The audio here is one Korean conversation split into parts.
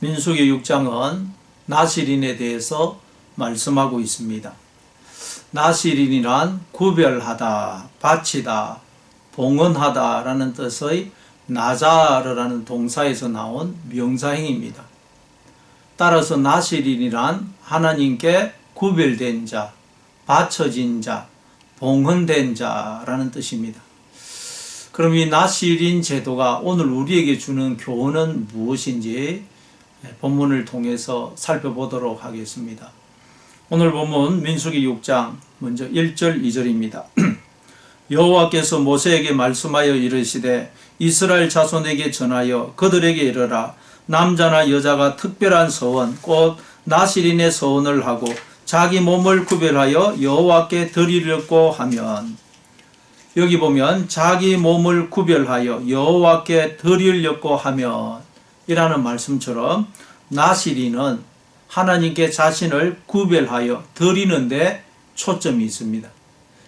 민수기 6장은 나실인에 대해서 말씀하고 있습니다. 나실인이란 구별하다, 바치다, 봉헌하다 라는 뜻의 나자르라는 동사에서 나온 명사형입니다. 따라서 나실인이란 하나님께 구별된 자, 바쳐진 자, 봉헌된 자라는 뜻입니다. 그럼 이 나실인 제도가 오늘 우리에게 주는 교훈은 무엇인지 본문을 통해서 살펴보도록 하겠습니다. 오늘 본문 민수기 6장 먼저 1절 2절입니다. 여호와께서 모세에게 말씀하여 이르시되 이스라엘 자손에게 전하여 그들에게 이르라. 남자나 여자가 특별한 서원 곧 나실인의 서원을 하고 자기 몸을 구별하여 여호와께 드리려고 하면, 여기 보면 자기 몸을 구별하여 여호와께 드리려고 하면 이라는 말씀처럼 나실인은 하나님께 자신을 구별하여 드리는데 초점이 있습니다.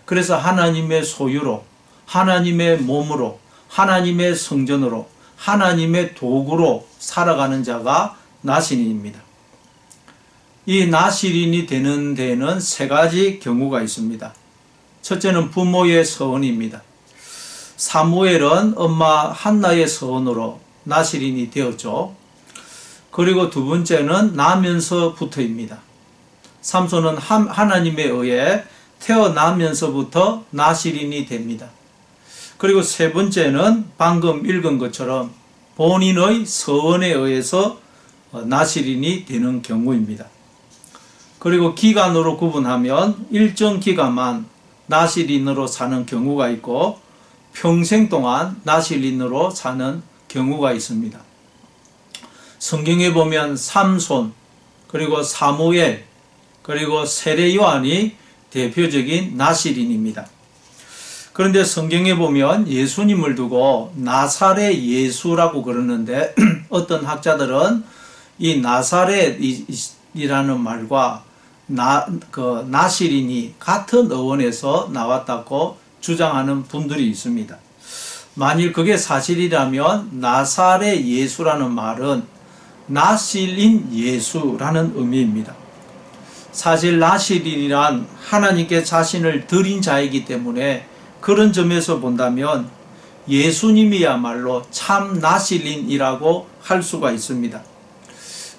그래서 하나님의 소유로, 하나님의 몸으로, 하나님의 성전으로, 하나님의 도구로 살아가는 자가 나실인입니다. 이 나실인이 되는 데에는 세 가지 경우가 있습니다. 첫째는 부모의 서원입니다. 사무엘은 엄마 한나의 서원으로 나실인이 되었죠. 그리고 두 번째는 나면서부터입니다. 삼손은 하나님에 의해 태어나면서부터 나실인이 됩니다. 그리고 세 번째는 방금 읽은 것처럼 본인의 서원에 의해서 나실인이 되는 경우입니다. 그리고 기간으로 구분하면 일정 기간만 나실인으로 사는 경우가 있고 평생 동안 나실인으로 사는 경우가 있습니다. 성경에 보면 삼손, 그리고 사무엘, 그리고 세례 요한이 대표적인 나실인입니다. 그런데 성경에 보면 예수님을 두고 나사렛 예수라고 그러는데 어떤 학자들은 이 나사렛이라는 말과 나실인이 같은 어원에서 나왔다고 주장하는 분들이 있습니다. 만일 그게 사실이라면 나사렛 예수라는 말은 나실인 예수라는 의미입니다. 사실 나실인이란 하나님께 자신을 드린 자이기 때문에 그런 점에서 본다면 예수님이야말로 참 나실인이라고 할 수가 있습니다.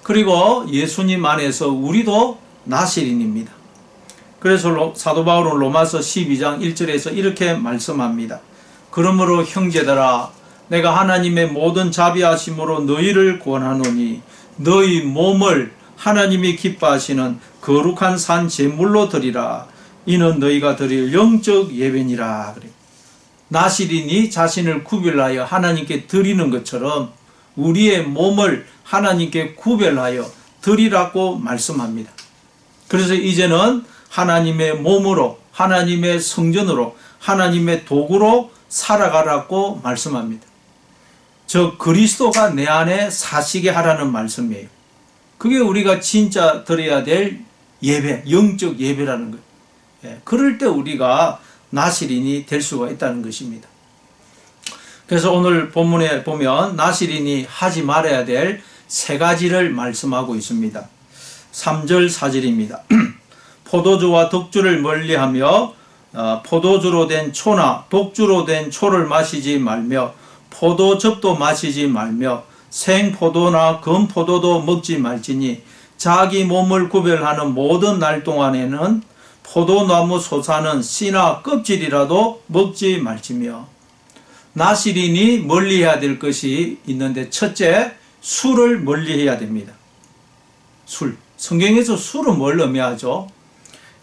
그리고 예수님 안에서 우리도 나실인입니다. 그래서 사도 바울은 로마서 12장 1절에서 이렇게 말씀합니다. 그러므로 형제들아, 내가 하나님의 모든 자비하심으로 너희를 권하노니 너희 몸을 하나님이 기뻐하시는 거룩한 산 제물로 드리라. 이는 너희가 드릴 영적 예배니라. 나실인이 자신을 구별하여 하나님께 드리는 것처럼 우리의 몸을 하나님께 구별하여 드리라고 말씀합니다. 그래서 이제는 하나님의 몸으로, 하나님의 성전으로, 하나님의 도구로 살아가라고 말씀합니다. 저 그리스도가 내 안에 사시게 하라는 말씀이에요. 그게 우리가 진짜 드려야 될 예배, 영적 예배라는 거예요. 그럴 때 우리가 나실인이 될 수가 있다는 것입니다. 그래서 오늘 본문에 보면 나실인이 하지 말아야 될 세 가지를 말씀하고 있습니다. 3절 4절입니다. 포도주와 독주를 멀리하며 포도주로 된 초나 독주로 된 초를 마시지 말며 포도즙도 마시지 말며 생포도나 금포도도 먹지 말지니 자기 몸을 구별하는 모든 날 동안에는 포도나무 솟아는 씨나 껍질이라도 먹지 말지며. 나실인이 멀리해야 될 것이 있는데 첫째, 술을 멀리해야 됩니다. 술. 성경에서 술은 뭘 의미하죠?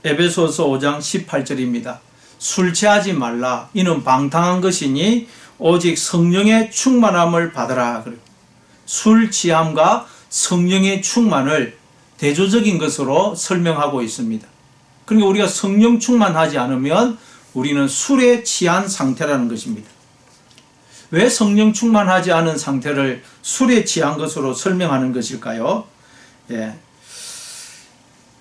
에베소서 5장 18절입니다. 술 취하지 말라. 이는 방탕한 것이니 오직 성령의 충만함을 받으라. 술 취함과 성령의 충만을 대조적인 것으로 설명하고 있습니다. 그러니까 우리가 성령 충만하지 않으면 우리는 술에 취한 상태라는 것입니다. 왜 성령 충만하지 않은 상태를 술에 취한 것으로 설명하는 것일까요?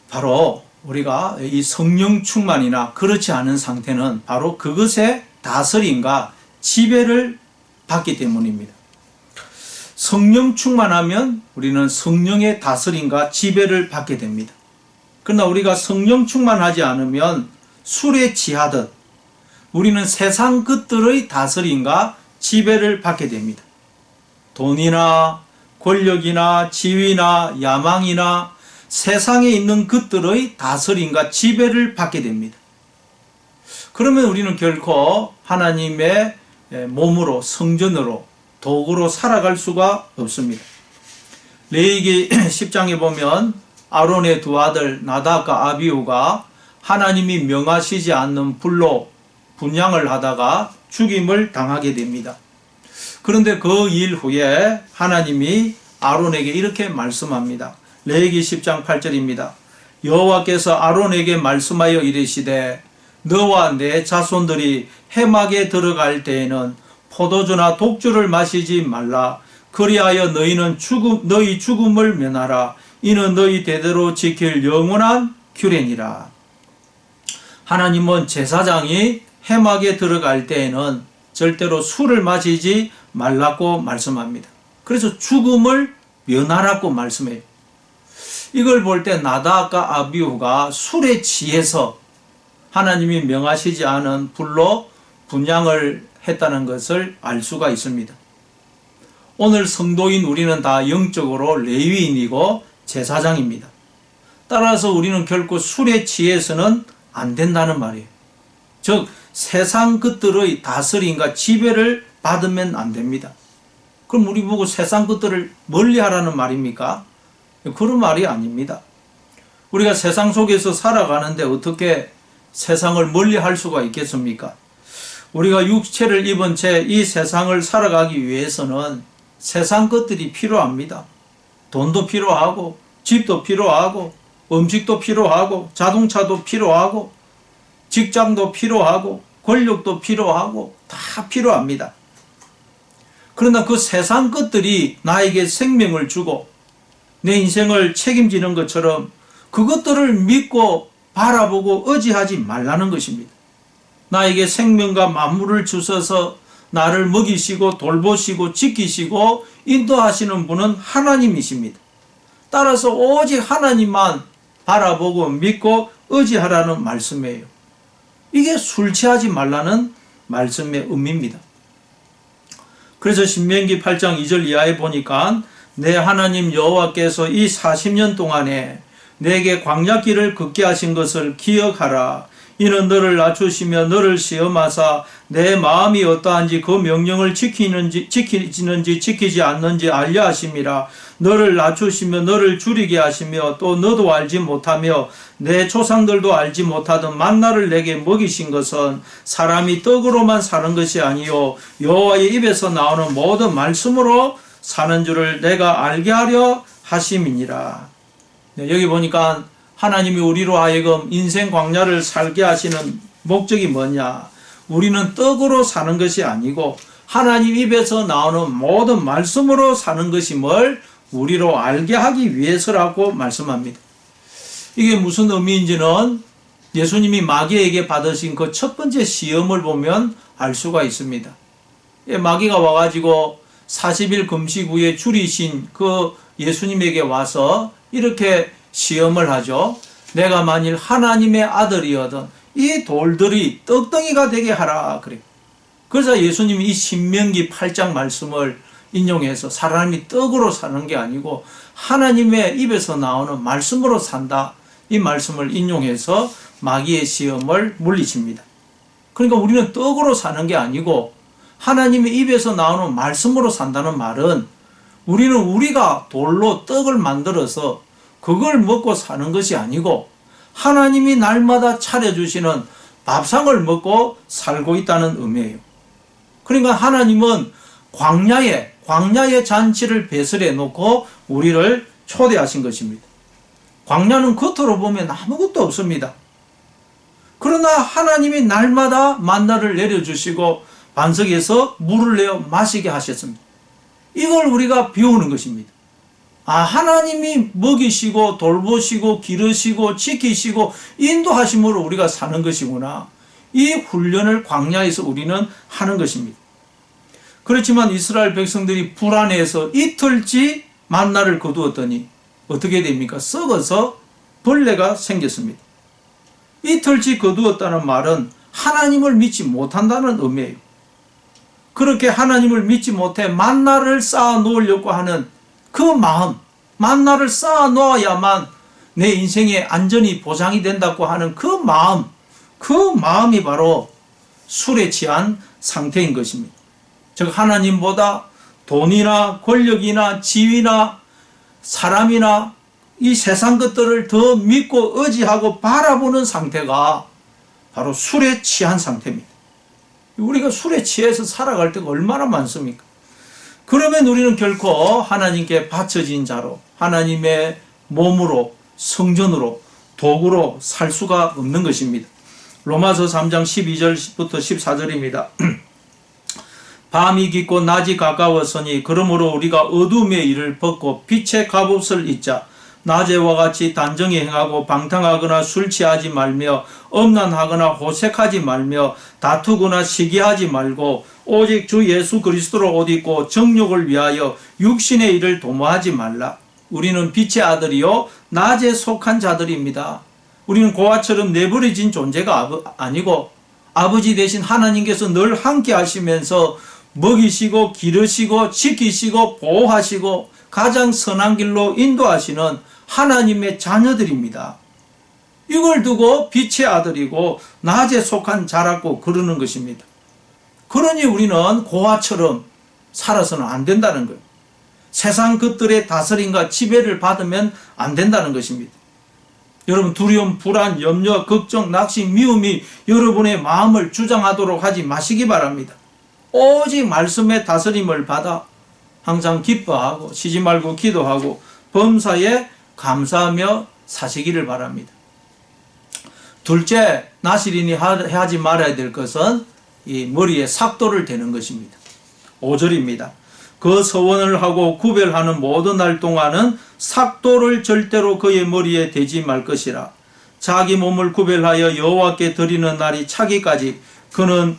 바로 우리가 이 성령 충만이나 그렇지 않은 상태는 바로 그것의 다스림과 지배를 받기 때문입니다. 성령 충만하면 우리는 성령의 다스림과 지배를 받게 됩니다. 그러나 우리가 성령 충만하지 않으면 술에 취하듯 우리는 세상 것들의 다스림과 지배를 받게 됩니다. 돈이나 권력이나 지위나 야망이나 세상에 있는 것들의 다스림과 지배를 받게 됩니다. 그러면 우리는 결코 하나님의 몸으로, 성전으로, 도구로 살아갈 수가 없습니다. 레위기 10장에 보면 아론의 두 아들 나답과 아비후가 하나님이 명하시지 않는 불로 분향을 하다가 죽임을 당하게 됩니다. 그런데 그 일 후에 하나님이 아론에게 이렇게 말씀합니다. 레위기 10장 8절입니다. 여호와께서 아론에게 말씀하여 이르시되 너와 내 자손들이 해막에 들어갈 때에는 포도주나 독주를 마시지 말라. 그리하여 너희는 너희 죽음을 면하라. 이는 너희 대대로 지킬 영원한 규례니라. 하나님은 제사장이 해막에 들어갈 때에는 절대로 술을 마시지 말라고 말씀합니다. 그래서 죽음을 면하라고 말씀해요. 이걸 볼 때 나답과 아비후가 술에 취해서 하나님이 명하시지 않은 불로 분향을 했다는 것을 알 수가 있습니다. 오늘 성도인 우리는 다 영적으로 레위인이고 제사장입니다. 따라서 우리는 결코 술에 취해서는 안 된다는 말이에요. 즉 세상 것들의 다스림과 지배를 받으면 안 됩니다. 그럼 우리 보고 세상 것들을 멀리하라는 말입니까? 그런 말이 아닙니다. 우리가 세상 속에서 살아가는데 어떻게 세상을 멀리할 수가 있겠습니까? 우리가 육체를 입은 채 이 세상을 살아가기 위해서는 세상 것들이 필요합니다. 돈도 필요하고 집도 필요하고 음식도 필요하고 자동차도 필요하고 직장도 필요하고 권력도 필요하고 다 필요합니다. 그러나 그 세상 것들이 나에게 생명을 주고 내 인생을 책임지는 것처럼 그것들을 믿고 바라보고 의지하지 말라는 것입니다. 나에게 생명과 만물을 주셔서 나를 먹이시고 돌보시고 지키시고 인도하시는 분은 하나님이십니다. 따라서 오직 하나님만 바라보고 믿고 의지하라는 말씀이에요. 이게 술 취하지 말라는 말씀의 의미입니다. 그래서 신명기 8장 2절 이하에 보니까 내 하나님 여호와께서 이 40년 동안에 내게 광야길을 걷게 하신 것을 기억하라. 이는 너를 낮추시며 너를 시험하사 내 마음이 어떠한지 그 명령을 지키는지 지키지 않는지 알려 하심이라. 너를 낮추시며 너를 줄이게 하시며 또 너도 알지 못하며 내 조상들도 알지 못하던 만나를 내게 먹이신 것은 사람이 떡으로만 사는 것이 아니요 여호와의 입에서 나오는 모든 말씀으로 사는 줄을 내가 알게 하려 하심이니라. 여기 보니까 하나님이 우리로 하여금 인생 광야를 살게 하시는 목적이 뭐냐? 우리는 떡으로 사는 것이 아니고 하나님 입에서 나오는 모든 말씀으로 사는 것임을 우리로 알게 하기 위해서라고 말씀합니다. 이게 무슨 의미인지는 예수님이 마귀에게 받으신 그 첫 번째 시험을 보면 알 수가 있습니다. 마귀가 와가지고 40일 금식 후에 줄이신 그 예수님에게 와서 이렇게 시험을 하죠. 내가 만일 하나님의 아들이어든 이 돌들이 떡덩이가 되게 하라 그래요. 그래서 예수님이 이 신명기 8장 말씀을 인용해서 사람이 떡으로 사는 게 아니고 하나님의 입에서 나오는 말씀으로 산다. 이 말씀을 인용해서 마귀의 시험을 물리칩니다. 그러니까 우리는 떡으로 사는 게 아니고 하나님의 입에서 나오는 말씀으로 산다는 말은 우리는 우리가 돌로 떡을 만들어서 그걸 먹고 사는 것이 아니고 하나님이 날마다 차려주시는 밥상을 먹고 살고 있다는 의미예요. 그러니까 하나님은 광야의 잔치를 배설해 놓고 우리를 초대하신 것입니다. 광야는 겉으로 보면 아무것도 없습니다. 그러나 하나님이 날마다 만나를 내려주시고 반석에서 물을 내어 마시게 하셨습니다. 이걸 우리가 배우는 것입니다. 하나님이 먹이시고 돌보시고 기르시고 지키시고 인도하심으로 우리가 사는 것이구나. 이 훈련을 광야에서 우리는 하는 것입니다. 그렇지만 이스라엘 백성들이 불안해서 이틀치 만나를 거두었더니 어떻게 됩니까? 썩어서 벌레가 생겼습니다. 이틀치 거두었다는 말은 하나님을 믿지 못한다는 의미예요. 그렇게 하나님을 믿지 못해 만나를 쌓아 놓으려고 하는 그 마음, 만나를 쌓아 놓아야만 내 인생의 안전이 보장이 된다고 하는 그 마음이 바로 술에 취한 상태인 것입니다. 즉 하나님보다 돈이나 권력이나 지위나 사람이나 이 세상 것들을 더 믿고 의지하고 바라보는 상태가 바로 술에 취한 상태입니다. 우리가 술에 취해서 살아갈 때가 얼마나 많습니까? 그러면 우리는 결코 하나님께 바쳐진 자로, 하나님의 몸으로, 성전으로, 도구로 살 수가 없는 것입니다. 로마서 3장 12절부터 14절입니다. 밤이 깊고 낮이 가까웠으니 그러므로 우리가 어둠의 일을 벗고 빛의 갑옷을 입자. 낮에와 같이 단정히 행하고 방탕하거나 술 취하지 말며 음란하거나 호색하지 말며 다투거나 시기하지 말고 오직 주 예수 그리스도로 옷 입고 정욕을 위하여 육신의 일을 도모하지 말라. 우리는 빛의 아들이요 낮에 속한 자들입니다. 우리는 고아처럼 내버려진 존재가 아니고 아버지 대신 하나님께서 늘 함께 하시면서 먹이시고 기르시고 지키시고 보호하시고 가장 선한 길로 인도하시는 하나님의 자녀들입니다. 이걸 두고 빛의 아들이고 낮에 속한 자라고 그러는 것입니다. 그러니 우리는 고아처럼 살아서는 안 된다는 거예요. 세상 것들의 다스림과 지배를 받으면 안 된다는 것입니다. 여러분 두려움, 불안, 염려, 걱정, 낙심, 미움이 여러분의 마음을 주장하도록 하지 마시기 바랍니다. 오직 말씀의 다스림을 받아 항상 기뻐하고 쉬지 말고 기도하고 범사에 감사하며 사시기를 바랍니다. 둘째, 나시린이 하지 말아야 될 것은 이 머리에 삭도를 대는 것입니다. 5절입니다. 그 서원을 하고 구별하는 모든 날 동안은 삭도를 절대로 그의 머리에 대지 말 것이라. 자기 몸을 구별하여 여호와께 드리는 날이 차기까지 그는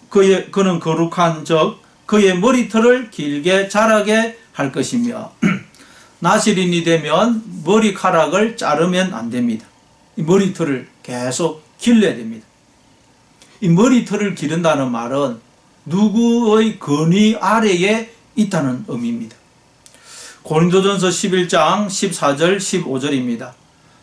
거룩한 적 그의 머리털을 길게 자라게 할 것이며 나시린이 되면 머리카락을 자르면 안 됩니다. 이 머리털을 계속 길러야 됩니다. 이 머리털을 기른다는 말은 누구의 권위 아래에 있다는 의미입니다. 고린도전서 11장 14절 15절입니다.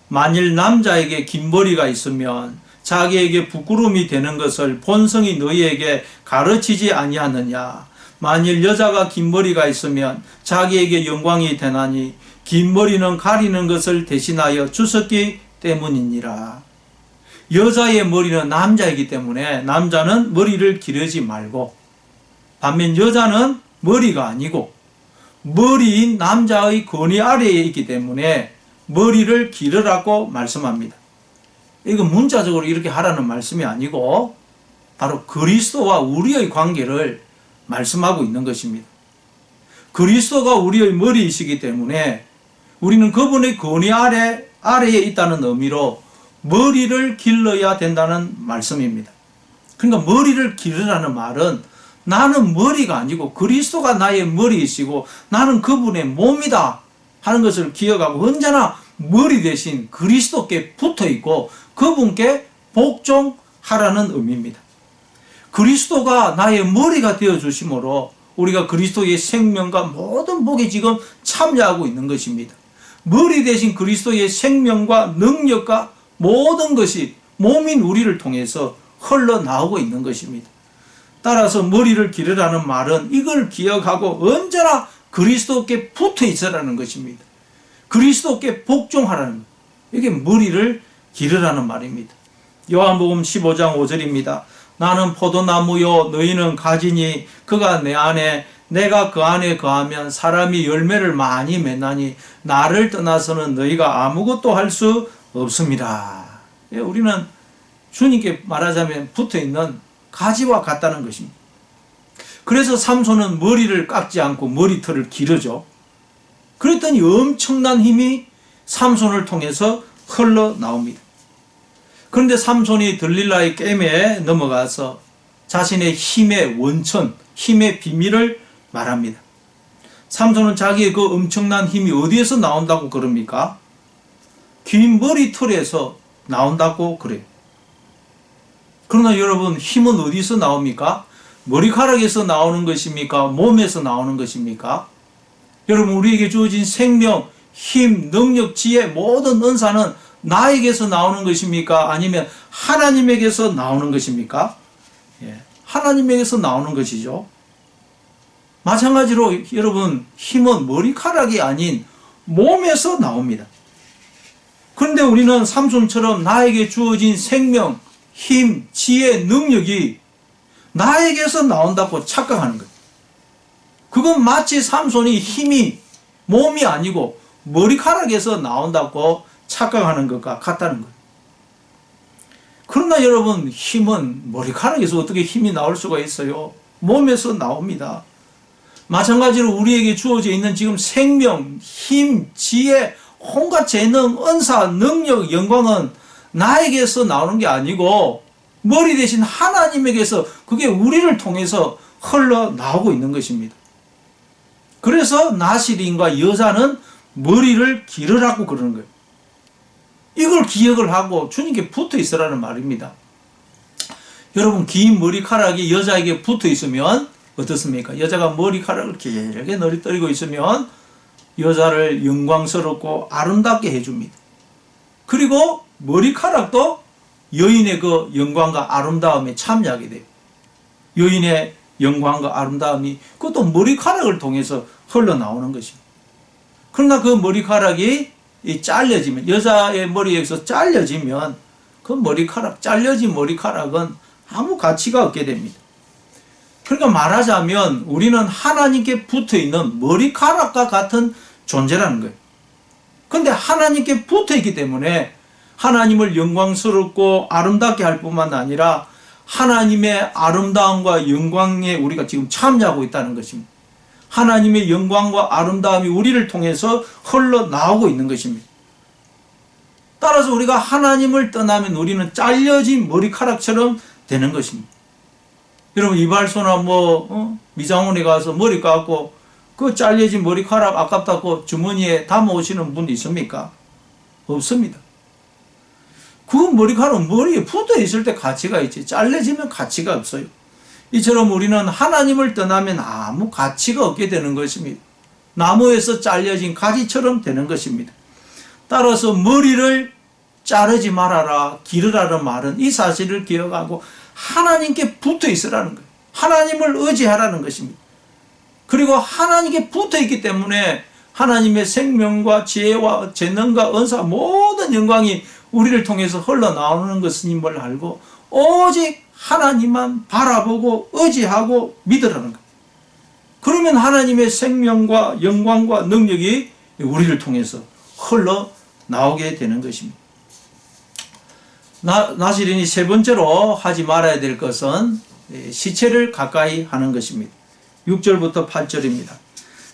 만일 남자에게 긴 머리가 있으면 자기에게 부끄러움이 되는 것을 본성이 너희에게 가르치지 아니하느냐. 만일 여자가 긴 머리가 있으면 자기에게 영광이 되나니 긴 머리는 가리는 것을 대신하여 주셨기 때문이니라. 여자의 머리는 남자이기 때문에 남자는 머리를 기르지 말고 반면 여자는 머리가 아니고 머리인 남자의 권위 아래에 있기 때문에 머리를 기르라고 말씀합니다. 이건 문자적으로 이렇게 하라는 말씀이 아니고 바로 그리스도와 우리의 관계를 말씀하고 있는 것입니다. 그리스도가 우리의 머리이시기 때문에 우리는 그분의 권위 아래에 있다는 의미로 머리를 길러야 된다는 말씀입니다. 그러니까 머리를 기르라는 말은 나는 머리가 아니고 그리스도가 나의 머리이시고 나는 그분의 몸이다 하는 것을 기억하고 언제나 머리 대신 그리스도께 붙어있고 그분께 복종하라는 의미입니다. 그리스도가 나의 머리가 되어주심으로 우리가 그리스도의 생명과 모든 복에 지금 참여하고 있는 것입니다. 머리 대신 그리스도의 생명과 능력과 모든 것이 몸인 우리를 통해서 흘러나오고 있는 것입니다. 따라서 머리를 기르라는 말은 이걸 기억하고 언제나 그리스도께 붙어 있으라는 것입니다. 그리스도께 복종하라는 것. 이게 머리를 기르라는 말입니다. 요한복음 15장 5절입니다. 나는 포도나무요 너희는 가지니 그가 내 안에 내가 그 안에 거하면 사람이 열매를 많이 맺나니 나를 떠나서는 너희가 아무것도 할 수 없습니다. 우리는 주님께 말하자면 붙어있는 가지와 같다는 것입니다. 그래서 삼손은 머리를 깎지 않고 머리털을 기르죠. 그랬더니 엄청난 힘이 삼손을 통해서 흘러나옵니다. 그런데 삼손이 들릴라의 깸에 넘어가서 자신의 힘의 원천, 힘의 비밀을 말합니다. 삼손은 자기의 그 엄청난 힘이 어디에서 나온다고 그럽니까? 긴 머리털에서 나온다고 그래요. 그러나 여러분, 힘은 어디서 나옵니까? 머리카락에서 나오는 것입니까? 몸에서 나오는 것입니까? 여러분, 우리에게 주어진 생명, 힘, 능력, 지혜, 모든 은사는 나에게서 나오는 것입니까? 아니면 하나님에게서 나오는 것입니까? 하나님에게서 나오는 것이죠. 마찬가지로 여러분, 힘은 머리카락이 아닌 몸에서 나옵니다. 그런데 우리는 삼손처럼 나에게 주어진 생명, 힘, 지혜, 능력이 나에게서 나온다고 착각하는 거예요. 그건 마치 삼손이 힘이 몸이 아니고 머리카락에서 나온다고 착각하는 것과 같다는 거예요. 그러나 여러분, 힘은 머리카락에서 어떻게 힘이 나올 수가 있어요? 몸에서 나옵니다. 마찬가지로 우리에게 주어져 있는 지금 생명, 힘, 지혜, 온갖 재능, 은사, 능력, 영광은 나에게서 나오는 게 아니고 머리 대신 하나님에게서, 그게 우리를 통해서 흘러나오고 있는 것입니다. 그래서 나시린과 여자는 머리를 기르라고 그러는 거예요. 이걸 기억을 하고 주님께 붙어 있으라는 말입니다. 여러분, 긴 머리카락이 여자에게 붙어 있으면 어떻습니까? 여자가 머리카락을 길게 너리뜨리고 있으면 여자를 영광스럽고 아름답게 해줍니다. 그리고 머리카락도 여인의 그 영광과 아름다움에 참여하게 돼요. 여인의 영광과 아름다움이 그것도 머리카락을 통해서 흘러나오는 것입니다. 그러나 그 머리카락이 잘려지면, 여자의 머리에서 잘려지면 그 머리카락, 잘려진 머리카락은 아무 가치가 없게 됩니다. 그러니까 말하자면 우리는 하나님께 붙어있는 머리카락과 같은 존재라는 거예요. 그런데 하나님께 붙어있기 때문에 하나님을 영광스럽고 아름답게 할 뿐만 아니라 하나님의 아름다움과 영광에 우리가 지금 참여하고 있다는 것입니다. 하나님의 영광과 아름다움이 우리를 통해서 흘러나오고 있는 것입니다. 따라서 우리가 하나님을 떠나면 우리는 잘려진 머리카락처럼 되는 것입니다. 여러분, 이발소나 미장원에 가서 머리 깎고 그 잘려진 머리카락 아깝다고 주머니에 담아오시는 분 있습니까? 없습니다. 그 머리카락은 머리에 붙어 있을 때 가치가 있지, 잘려지면 가치가 없어요. 이처럼 우리는 하나님을 떠나면 아무 가치가 없게 되는 것입니다. 나무에서 잘려진 가지처럼 되는 것입니다. 따라서 머리를 자르지 말아라, 기르라는 말은 이 사실을 기억하고 하나님께 붙어 있으라는 거예요. 하나님을 의지하라는 것입니다. 그리고 하나님께 붙어 있기 때문에 하나님의 생명과 지혜와 재능과 은사, 모든 영광이 우리를 통해서 흘러나오는 것임을 알고 오직 하나님만 바라보고 의지하고 믿으라는 거예요. 그러면 하나님의 생명과 영광과 능력이 우리를 통해서 흘러나오게 되는 것입니다. 나시린이 세 번째로 하지 말아야 될 것은 시체를 가까이 하는 것입니다. 6절부터 8절입니다.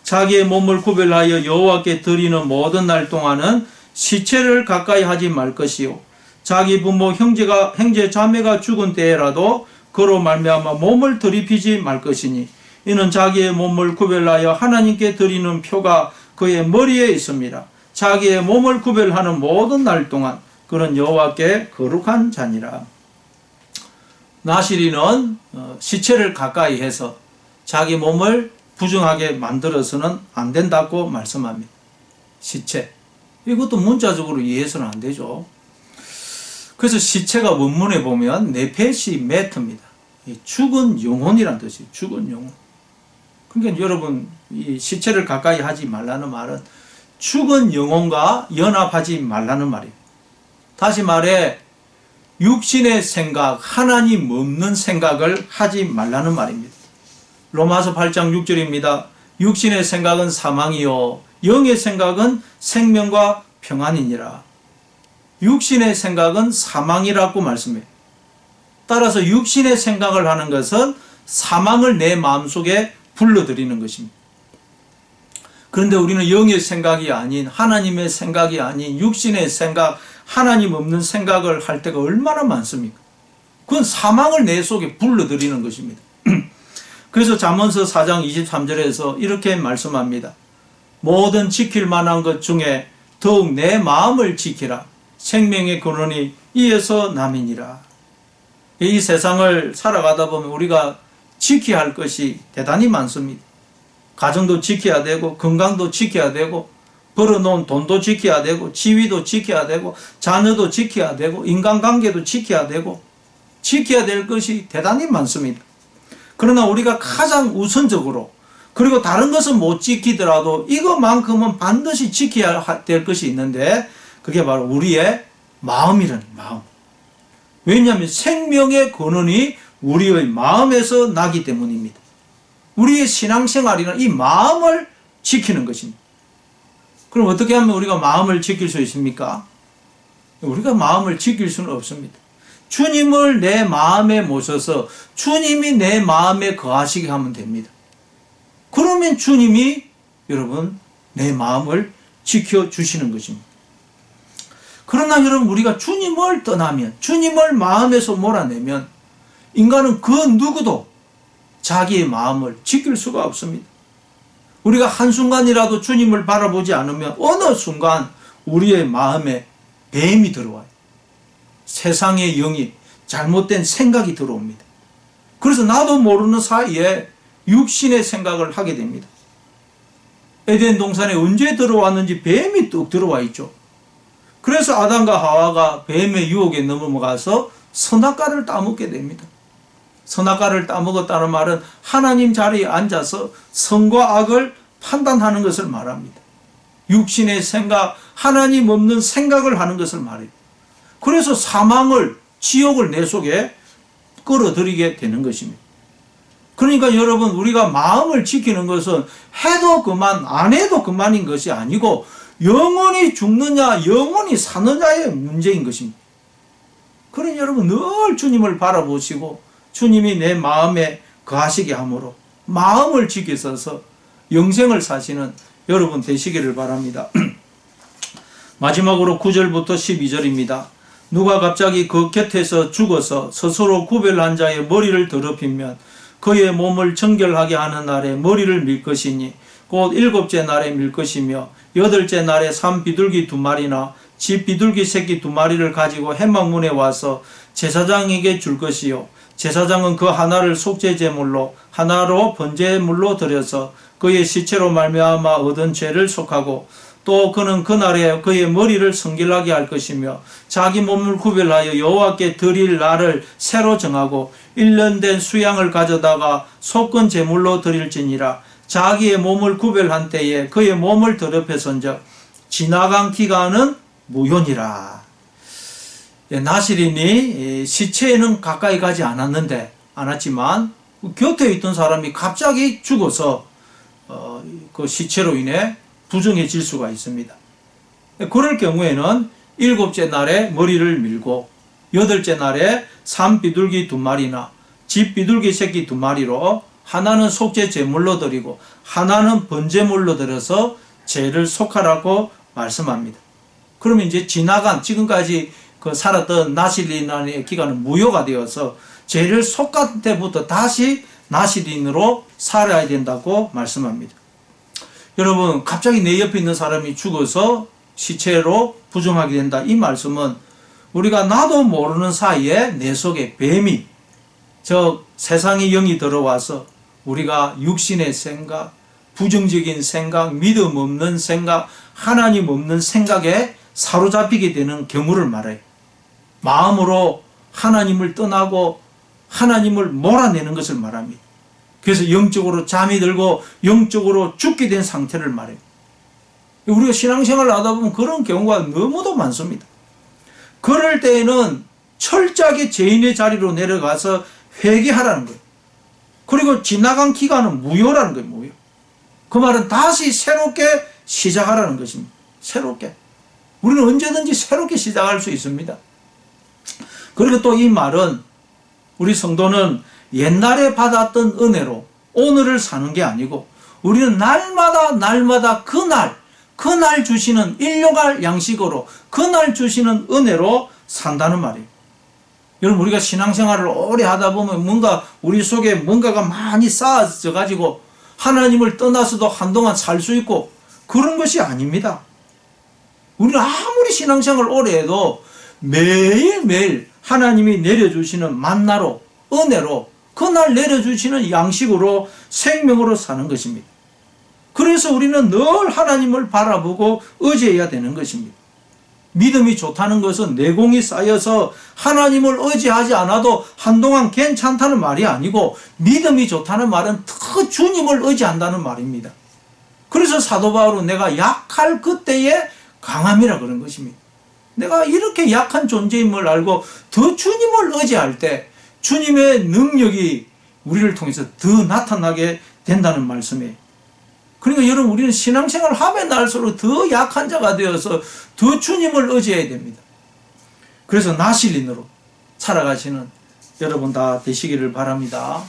자기의 몸을 구별하여 여호와께 드리는 모든 날 동안은 시체를 가까이 하지 말 것이요, 자기 부모 형제 자매가 죽은 때에라도 그로 말미암아 몸을 들이피지 말 것이니 이는 자기의 몸을 구별하여 하나님께 드리는 표가 그의 머리에 있습니다. 자기의 몸을 구별하는 모든 날 동안 그는 여호와께 거룩한 자니라. 나시린은 시체를 가까이 해서 자기 몸을 부정하게 만들어서는 안 된다고 말씀합니다. 시체, 이것도 문자적으로 이해해서는 안 되죠. 그래서 시체가 원문에 보면 네페시 메트입니다. 죽은 영혼이란 뜻이에요. 죽은 영혼. 그러니까 여러분, 이 시체를 가까이 하지 말라는 말은 죽은 영혼과 연합하지 말라는 말이에요. 다시 말해 육신의 생각, 하나님 없는 생각을 하지 말라는 말입니다. 로마서 8장 6절입니다. 육신의 생각은 사망이요 영의 생각은 생명과 평안이니라. 육신의 생각은 사망이라고 말씀해요. 따라서 육신의 생각을 하는 것은 사망을 내 마음속에 불러들이는 것입니다. 그런데 우리는 영의 생각이 아닌, 하나님의 생각이 아닌 육신의 생각, 하나님 없는 생각을 할 때가 얼마나 많습니까? 그건 사망을 내 속에 불러들이는 것입니다. 그래서 잠언서 4장 23절에서 이렇게 말씀합니다. 모든 지킬 만한 것 중에 더욱 내 마음을 지키라. 생명의 근원이 이에서 남이니라. 이 세상을 살아가다 보면 우리가 지켜야 할 것이 대단히 많습니다. 가정도 지켜야 되고, 건강도 지켜야 되고, 벌어놓은 돈도 지켜야 되고, 지위도 지켜야 되고, 자녀도 지켜야 되고, 인간관계도 지켜야 되고, 지켜야 될 것이 대단히 많습니다. 그러나 우리가 가장 우선적으로, 그리고 다른 것은 못 지키더라도 이것만큼은 반드시 지켜야 될 것이 있는데, 그게 바로 우리의 마음이라는 마음. 왜냐하면 생명의 근원이 우리의 마음에서 나기 때문입니다. 우리의 신앙생활이란 이 마음을 지키는 것입니다. 그럼 어떻게 하면 우리가 마음을 지킬 수 있습니까? 우리가 마음을 지킬 수는 없습니다. 주님을 내 마음에 모셔서 주님이 내 마음에 거하시게 하면 됩니다. 그러면 주님이 여러분 내 마음을 지켜주시는 것입니다. 그러나 여러분 우리가 주님을 떠나면, 주님을 마음에서 몰아내면 인간은 그 누구도 자기의 마음을 지킬 수가 없습니다. 우리가 한순간이라도 주님을 바라보지 않으면 어느 순간 우리의 마음에 뱀이 들어와요. 세상의 영이, 잘못된 생각이 들어옵니다. 그래서 나도 모르는 사이에 육신의 생각을 하게 됩니다. 에덴 동산에 언제 들어왔는지 뱀이 뚝 들어와 있죠. 그래서 아담과 하와가 뱀의 유혹에 넘어가서 선악과를 따먹게 됩니다. 선악과를 따먹었다는 말은 하나님 자리에 앉아서 선과 악을 판단하는 것을 말합니다. 육신의 생각, 하나님 없는 생각을 하는 것을 말해요. 그래서 사망을, 지옥을 내 속에 끌어들이게 되는 것입니다. 그러니까 여러분 우리가 마음을 지키는 것은 해도 그만 안 해도 그만인 것이 아니고 영원히 죽느냐 영원히 사느냐의 문제인 것입니다. 그러니 여러분 늘 주님을 바라보시고 주님이 내 마음에 거하시게 함으로 마음을 지키셔서 영생을 사시는 여러분 되시기를 바랍니다. 마지막으로 9절부터 12절입니다. 누가 갑자기 그 곁에서 죽어서 스스로 구별한 자의 머리를 더럽히면 그의 몸을 정결하게 하는 날에 머리를 밀 것이니 곧 7째 날에 밀 것이며 8째 날에 산 비둘기 2마리나 집 비둘기 새끼 2마리를 가지고 회막문에 와서 제사장에게 줄 것이요 제사장은 그 하나를 속죄제물로 하나로 번제물로 드려서 그의 시체로 말미암아 얻은 죄를 속하고 또 그는 그날에 그의 머리를 성결하게 할 것이며 자기 몸을 구별하여 여호와께 드릴 날을 새로 정하고 1년 된 수양을 가져다가 속건 제물로 드릴지니라. 자기의 몸을 구별한 때에 그의 몸을 더럽혀선즉 지나간 기간은 무효니라. 나실인이 시체에는 가까이 가지 않았지만 곁에 있던 사람이 갑자기 죽어서 그 시체로 인해 부정해질 수가 있습니다. 그럴 경우에는 7째 날에 머리를 밀고 8째 날에 산 비둘기 2마리나 집 비둘기 새끼 2마리로 하나는 속죄 제물로 드리고 하나는 번제물로 드려서 죄를 속하라고 말씀합니다. 그러면 이제 지나간 지금까지 그 살았던 나실인의 기간은 무효가 되어서 죄를 속한 때부터 다시 나실인으로 살아야 된다고 말씀합니다. 여러분 갑자기 내 옆에 있는 사람이 죽어서 시체로 부정하게 된다. 이 말씀은 우리가 나도 모르는 사이에 내 속에 뱀이 저 세상의 영이 들어와서 우리가 육신의 생각, 부정적인 생각, 믿음 없는 생각, 하나님 없는 생각에 사로잡히게 되는 경우를 말해요. 마음으로 하나님을 떠나고 하나님을 몰아내는 것을 말합니다. 그래서 영적으로 잠이 들고 영적으로 죽게 된 상태를 말해요. 우리가 신앙생활을 하다 보면 그런 경우가 너무도 많습니다. 그럴 때에는 철저하게 죄인의 자리로 내려가서 회개하라는 거예요. 그리고 지나간 기간은 무효라는 거예요. 무효. 그 말은 다시 새롭게 시작하라는 것입니다. 새롭게. 우리는 언제든지 새롭게 시작할 수 있습니다. 그리고 또 이 말은 우리 성도는 옛날에 받았던 은혜로 오늘을 사는 게 아니고 우리는 날마다 그날 주시는 일용할 양식으로 그날 주시는 은혜로 산다는 말이에요. 여러분, 우리가 신앙생활을 오래 하다 보면 뭔가 우리 속에 뭔가가 많이 쌓아져 가지고 하나님을 떠나서도 한동안 살 수 있고 그런 것이 아닙니다. 우리는 아무리 신앙생활을 오래 해도 매일매일 하나님이 내려주시는 만나로, 은혜로, 그날 내려주시는 양식으로, 생명으로 사는 것입니다. 그래서 우리는 늘 하나님을 바라보고 의지해야 되는 것입니다. 믿음이 좋다는 것은 내공이 쌓여서 하나님을 의지하지 않아도 한동안 괜찮다는 말이 아니고, 믿음이 좋다는 말은 그 주님을 의지한다는 말입니다. 그래서 사도 바울은 내가 약할 그때에 강함이라 그런 것입니다. 내가 이렇게 약한 존재임을 알고 더 주님을 의지할 때 주님의 능력이 우리를 통해서 더 나타나게 된다는 말씀이에요. 그러니까 여러분, 우리는 신앙생활을 하면 할수록 더 약한 자가 되어서 더 주님을 의지해야 됩니다. 그래서 나실인으로 살아가시는 여러분 다 되시기를 바랍니다.